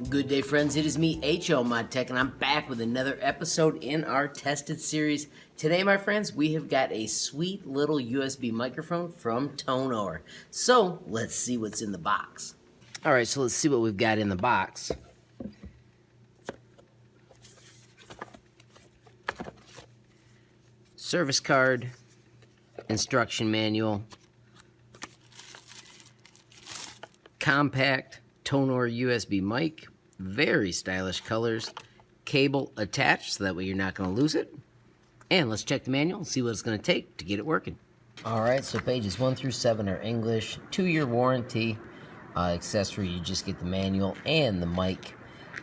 Good day, friends. It is me, HLModTech, and I'm back with another episode in our Tested series. Today, my friends, we have got a sweet little USB microphone from Tonor. So, let's see what's in the box. Alright, so let's see what we've got in the box. Service card, instruction manual, compact Tonor USB mic, very stylish colors, cable attached so that way you're not going to lose it. And let's check the manual and see what it's going to take to get it working. Alright, so pages 1 through 7 are English, 2-year warranty. Accessory, you just get the manual and the mic.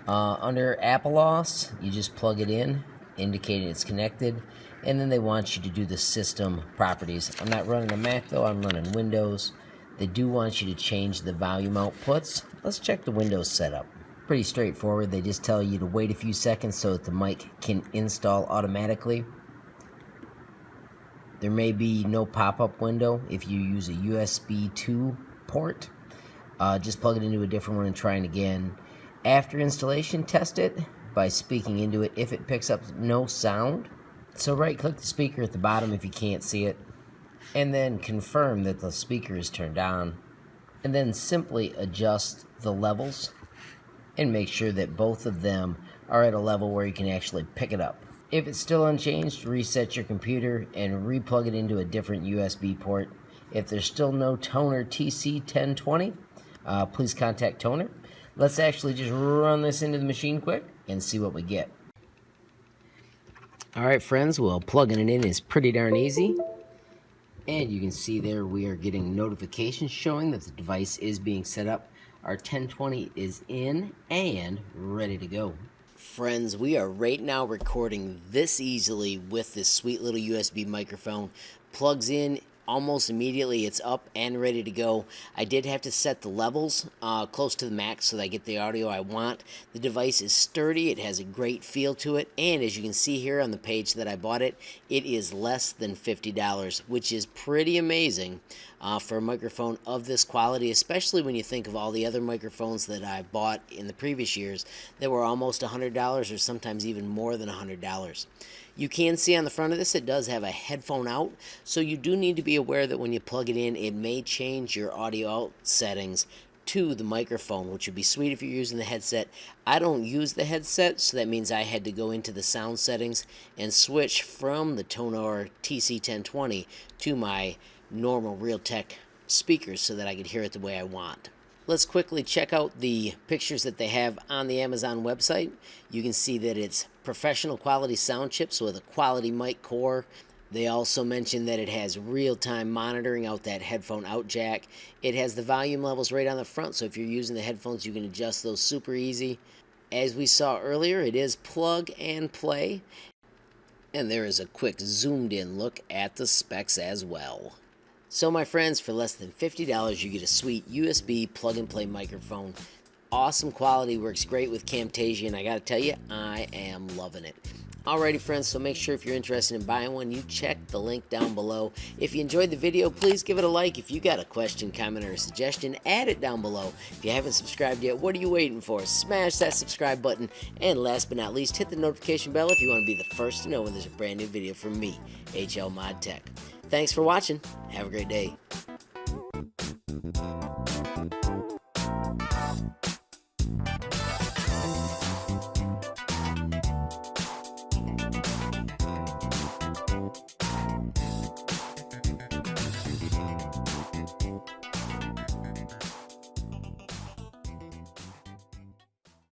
Under Apple OS, you just plug it in, indicating it's connected, and then they want you to do the system properties. I'm not running a Mac though, I'm running Windows. They do want you to change the volume outputs. Let's check the Windows setup. Pretty straightforward. They just tell you to wait a few seconds so that the mic can install automatically. There may be no pop-up window if you use a USB 2 port. Just plug it into a different one and try it again. After installation, test it by speaking into it if it picks up no sound. So right-click the speaker at the bottom if you can't see it, and then confirm that the speaker is turned on, and then simply adjust the levels and make sure that both of them are at a level where you can actually pick it up. If it's still unchanged, reset your computer and replug it into a different USB port. If there's still no Tonor TC-1020, please contact Tonor. Let's actually just run this into the machine quick and see what we get. Alright friends, well, plugging it in is pretty darn easy. And you can see there we are getting notifications showing that the device is being set up. Our 1020 is in and ready to go. Friends, we are right now recording this easily with this sweet little USB microphone. Plugs in almost immediately, it's up and ready to go. I did have to set the levels close to the max so that I get the audio I want. The device is sturdy, it has a great feel to it, and as you can see here on the page that I bought it, it is less than $50, which is pretty amazing for a microphone of this quality, especially when you think of all the other microphones that I bought in the previous years that were almost $100 or sometimes even more than $100. You can see on the front of this it does have a headphone out, so you do need to be aware that when you plug it in, it may change your audio out settings to the microphone, which would be sweet if you're using the headset. I don't use the headset, so that means I had to go into the sound settings and switch from the Tonor TC-1020 to my normal Realtek speakers so that I could hear it the way I want. Let's quickly check out the pictures that they have on the Amazon website. You can see that it's professional quality sound chips with a quality mic core. They also mention that it has real-time monitoring out that headphone out jack. It has the volume levels right on the front, so if you're using the headphones, you can adjust those super easy. As we saw earlier, it is plug and play. And there is a quick zoomed-in look at the specs as well. So my friends, for less than $50, you get a sweet USB plug-and-play microphone. Awesome quality, works great with Camtasia, and I gotta tell you, I am loving it. Alrighty friends, so make sure if you're interested in buying one, you check the link down below. If you enjoyed the video, please give it a like. If you got a question, comment, or a suggestion, add it down below. If you haven't subscribed yet, what are you waiting for? Smash that subscribe button, and last but not least, hit the notification bell if you want to be the first to know when there's a brand new video from me, HLModTech. Thanks for watching. Have a great day.